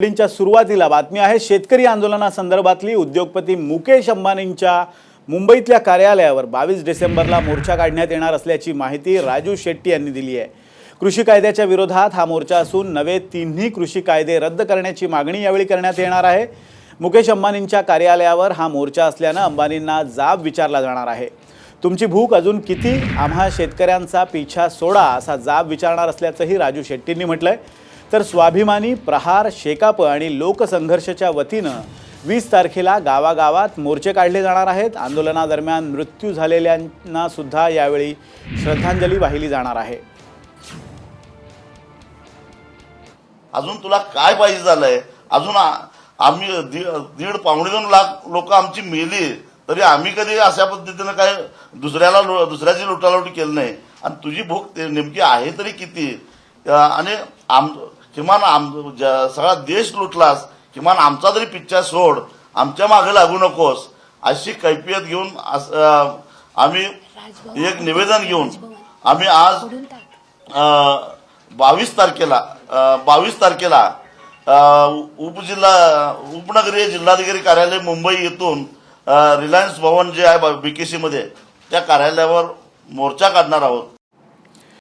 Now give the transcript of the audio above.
च्या सुरुवातीला बातमी आहे शेतकरी आंदोलनासंदर्भातली उद्योगपती मुकेश अंबानींच्या मुंबईतल्या कार्यालयावर 22 डिसेंबरला मोर्चा काढण्यात येणार असल्याची माहिती राजू शेट्टी यांनी दिली आहे। कृषी कायद्याच्या विरोधात हा मोर्चा असून नवे तिन्ही कृषी कायदे रद्द करण्याची मागणी यावेळी करण्यात येणार आहे। मुकेश अंबानींच्या कार्यालयावर हा मोर्चा असल्याने अंबानींना जाब विचारला जाणार आहे। तुमची भूक अजून किती, आम्हा शेतकऱ्यांचा पिछा सोडा असा जाब विचारणार असल्याचंही राजू शेट्टींनी म्हटलंय। तर स्वाभिमानी, प्रहार, शेकाप आणि लोकसंघर्षच्या वतीनं 20 तारखेला गावागावात मोर्चे काढले जाणार आहेत। आंदोलनादरम्यान मृत्यू झालेल्यांना सुद्धा यावेळी श्रद्धांजली वाहिली जाणार आहे। अजून तुला काय पाहिजे झालंय? अजून आम्ही 1.5-2 लाख लोक आमची मेली तरी आम्ही कधी अशा पद्धतीने काय दुसऱ्याची लुटालुटी केली नाही। आणि तुझी भूक नेमकी आहे तरी किती? आणि किमान सगळा देश लुटलास, किमान आमचा तरी पिच्छा सोड, आमच्या मागे लागू नकोस अशी कैफियत घेऊन आम्ही एक निवेदन घेऊन आम्ही आज 22 तारखेला उपनगरीय जिल्हाधिकारी कार्यालय मुंबई येथून रिलायन्स भवन जे आहे बीकेसी मध्ये त्या कार्यालयावर मोर्चा काढणार आहोत।